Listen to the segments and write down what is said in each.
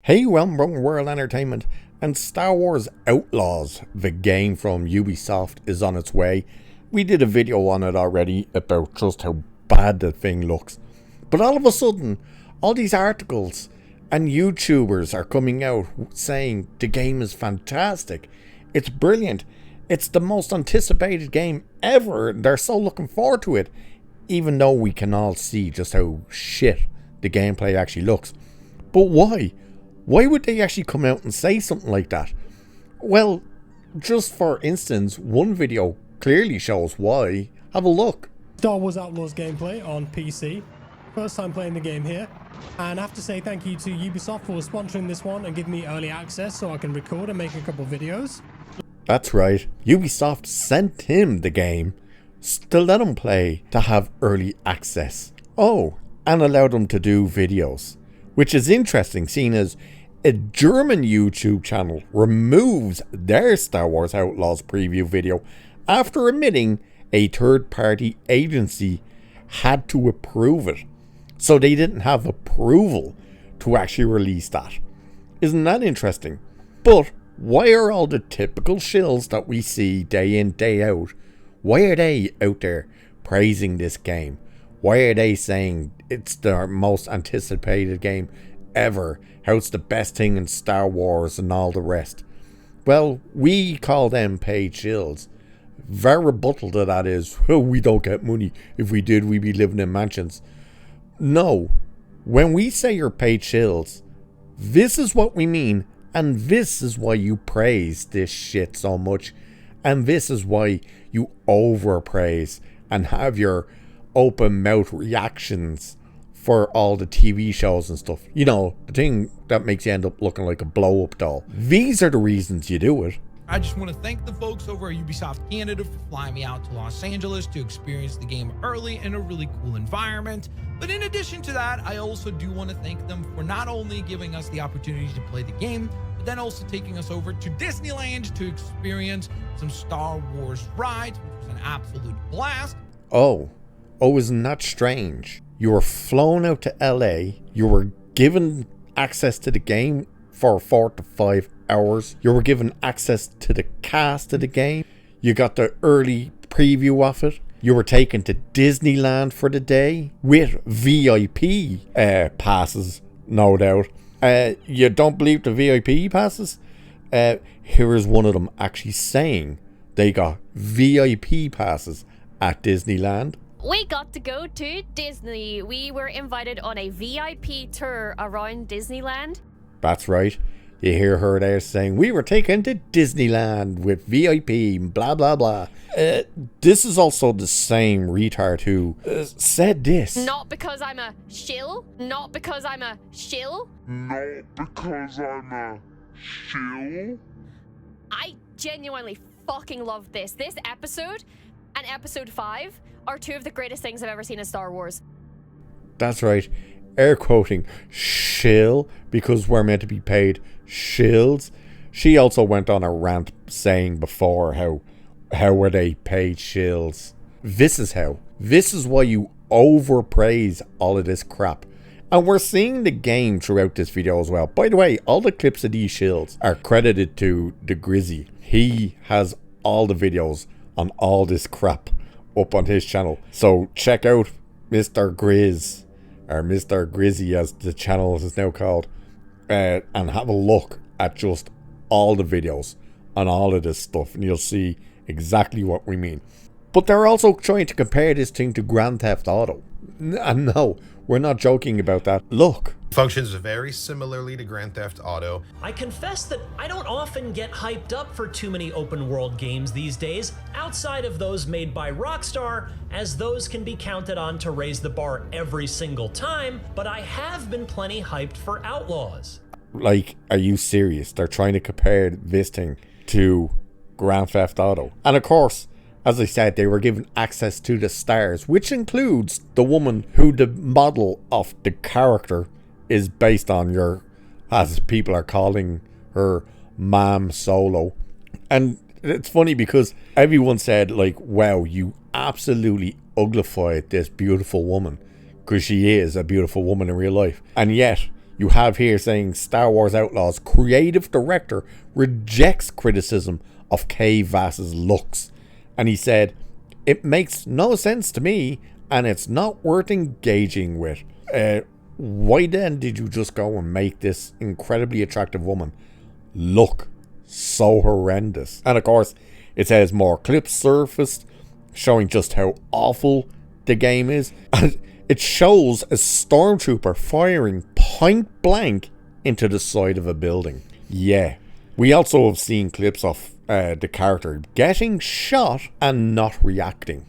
Hey, welcome from World Entertainment, and Star Wars Outlaws, the game from Ubisoft, is on its way. We did a video on it already about just how bad the thing looks. But all of a sudden, all these articles and YouTubers are coming out saying the game is fantastic. It's brilliant. It's the most anticipated game ever. They're so looking forward to it, even though we can all see just how shit the gameplay actually looks. But why? Why would they actually come out and say something like that? Well, just for instance, one video clearly shows why. Have a look. Star Wars Outlaws gameplay on PC. First time playing the game here. And I have to say thank you to Ubisoft for sponsoring this one and giving me early access so I can record and make a couple videos. That's right. Ubisoft sent him the game to let him play, to have early access. Oh, and allowed him to do videos. Which is interesting, seeing as a German YouTube channel removes their Star Wars Outlaws preview video after admitting a third-party agency had to approve it. So they didn't have approval to actually release that. Isn't that interesting? But why are all the typical shills that we see day in, day out, why are they out there praising this game? Why are they saying it's the most anticipated game ever? How it's the best thing in Star Wars and all the rest? Well, we call them paid shills. Their rebuttal to that is, oh, we don't get money. If we did, we'd be living in mansions. No. When we say you're paid shills, this is what we mean. And this is why you praise this shit so much. And this is why you overpraise and have your open mouth reactions for all the TV shows and stuff. You know, the thing that makes you end up looking like a blow up doll. These are the reasons you do it. I just want to thank the folks over at Ubisoft Canada for flying me out to Los Angeles to experience the game early in a really cool environment. But in addition to that, I also do want to thank them for not only giving us the opportunity to play the game, but then also taking us over to Disneyland to experience some Star Wars rides, which was an absolute blast. Oh, isn't that strange? You were flown out to LA, you were given access to the game for 4 to 5 hours, you were given access to the cast of the game, you got the early preview of it, you were taken to Disneyland for the day with VIP passes, no doubt. You don't believe the VIP passes? Here is one of them actually saying they got VIP passes at Disneyland. We got to go to Disney. We were invited on a VIP tour around Disneyland. That's right. You hear her there saying, we were taken to Disneyland with VIP, blah, blah, blah. This is also the same retard who said this. Not because I'm a shill. Not because I'm a shill. Not because I'm a shill. I genuinely fucking love this. This episode and episode 5 are two of the greatest things I've ever seen in Star Wars. That's right. Air quoting shill because we're meant to be paid shills. She also went on a rant saying before how were they paid shills. This is how. This is why you overpraise all of this crap. And we're seeing the game throughout this video as well. By the way, all the clips of these shills are credited to the Grizzy. He has all the videos on all this crap up on his channel. So check out Mr. Grizz, or Mr. Grizzy as the channel is now called, and have a look at just all the videos on all of this stuff and you'll see exactly what we mean. But they're also trying to compare this thing to Grand Theft Auto. And no, we're not joking about that. Look. Functions very similarly to Grand Theft Auto. I confess that I don't often get hyped up for too many open world games these days, outside of those made by Rockstar, as those can be counted on to raise the bar every single time, but I have been plenty hyped for Outlaws. Like, are you serious? They're trying to compare this thing to Grand Theft Auto. And of course, as I said, they were given access to the stars, which includes the woman who the model of the character is based on, as people are calling her, Mom Solo. And it's funny because everyone said, like, wow, you absolutely uglified this beautiful woman, because she is a beautiful woman in real life. And yet You have here saying Star Wars Outlaws creative director rejects criticism of Kay Vass's looks. And he said, "It makes no sense to me and it's not worth engaging with. Why then did you just go and make this incredibly attractive woman look so horrendous?" And of course, it says more clips surfaced showing just how awful the game is. And it shows a stormtrooper firing point blank into the side of a building. Yeah. We also have seen clips of the character getting shot and not reacting.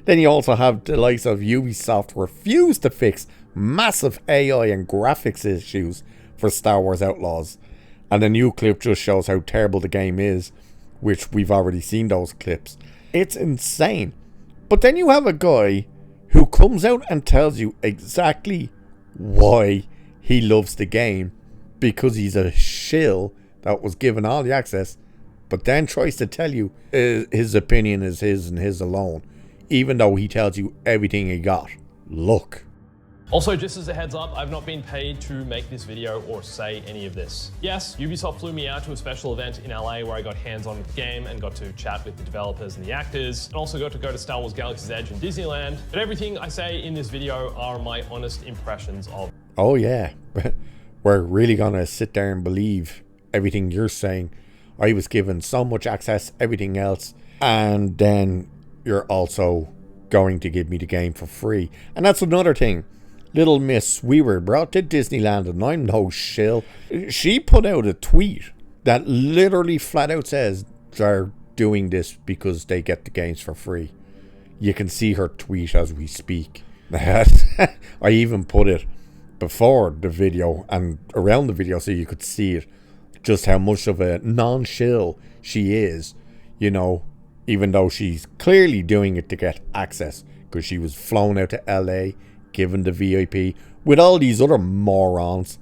Then you also have the likes of Ubisoft refuse to fix massive AI and graphics issues for Star Wars Outlaws. And the new clip just shows how terrible the game is, which we've already seen those clips. It's insane. But then you have a guy who comes out and tells you exactly why he loves the game, because he's a shill that was given all the access, but then tries to tell you his opinion is his and his alone, even though he tells you everything he got. Look. Also, just as a heads up, I've not been paid to make this video or say any of this. Yes, Ubisoft flew me out to a special event in LA where I got hands-on with the game and got to chat with the developers and the actors, and also got to go to Star Wars Galaxy's Edge and Disneyland. But everything I say in this video are my honest impressions of. Oh yeah, we're really gonna sit there and believe everything you're saying. I was given so much access, everything else, and then you're also going to give me the game for free. And that's another thing. Little Miss, we were brought to Disneyland and I'm no shill. She put out a tweet that literally flat out says they're doing this because they get the games for free. You can see her tweet as we speak. I even put it before the video and around the video so you could see it, just how much of a non-shill she is, you know, even though she's clearly doing it to get access because she was flown out to LA, given the VIP with all these other morons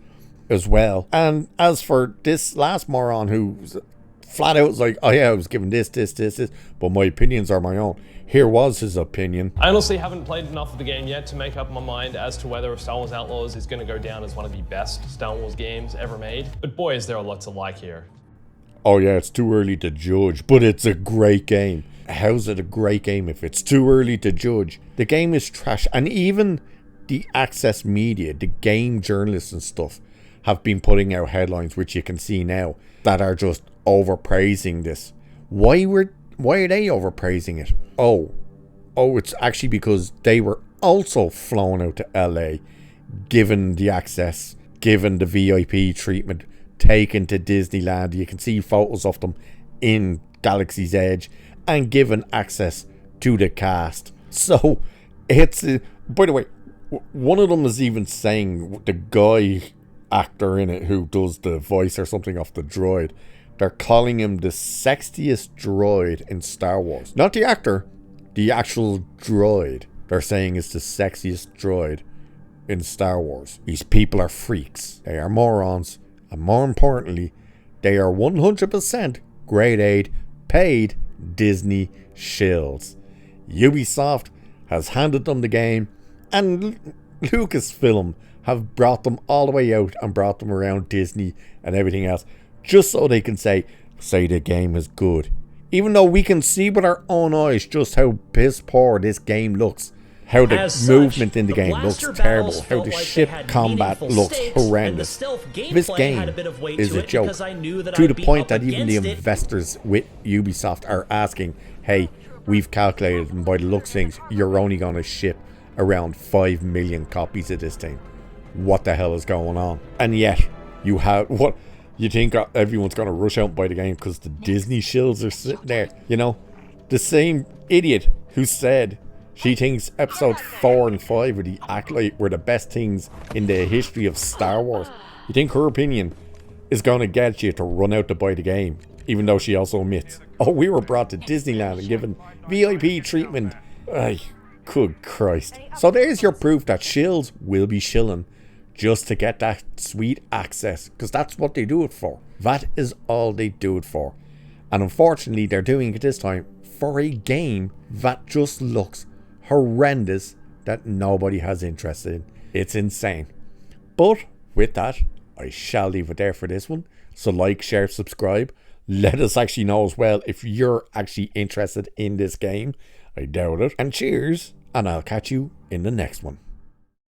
as well. And as for this last moron who flat out was like, oh yeah, I was given this, but my opinions are my own. Here was his opinion. I honestly haven't played enough of the game yet to make up my mind as to whether Star Wars Outlaws is going to go down as one of the best Star Wars games ever made. But boy, is there a lot to like here. Oh yeah, it's too early to judge, but it's a great game. How's it a great game if it's too early to judge? The game is trash, and even the access media, the game journalists and stuff, have been putting out headlines, which you can see now, that are just overpraising this. Why are they overpraising it? Oh, it's actually because they were also flown out to LA, given the access, given the VIP treatment, taken to Disneyland. You can see photos of them in Galaxy's Edge, and given access to the cast. So it's by the way, one of them is even saying, the guy actor in it who does the voice or something of the droid, they're calling him the sexiest droid in Star Wars. Not the actor, the actual droid. They're saying is the sexiest droid in Star Wars. These people are freaks. They are morons. And more importantly, they are 100% grade 8 paid Disney shills. Ubisoft has handed them the game, and Lucasfilm have brought them all the way out and brought them around Disney and everything else, just so they can say the game is good. Even though we can see with our own eyes just how piss poor this game looks. How the movement in the game looks terrible. How the ship combat looks horrendous. This game is a joke. To the point that even the investors with Ubisoft are asking, hey, we've calculated, and by the looks of things, you're only going to ship around 5 million copies of this thing. What the hell is going on? And yet, you have... what? You think everyone's going to rush out and buy the game because the Disney shills are sitting there? You know? The same idiot who said she thinks episode 4 and 5 of the Acolyte were the best things in the history of Star Wars. You think her opinion is going to get you to run out to buy the game, even though she also admits, oh, we were brought to Disneyland and given VIP treatment. Ay, good Christ. So there's your proof that shills will be shilling just to get that sweet access, because that's what they do it for. That is all they do it for. And unfortunately, they're doing it this time for a game that just looks horrendous, that nobody has interest in. It's insane. But with that, I shall leave it there for this one. So like, share, subscribe. Let us actually know as well if you're actually interested in this game. I doubt it. And cheers, and I'll catch you in the next one.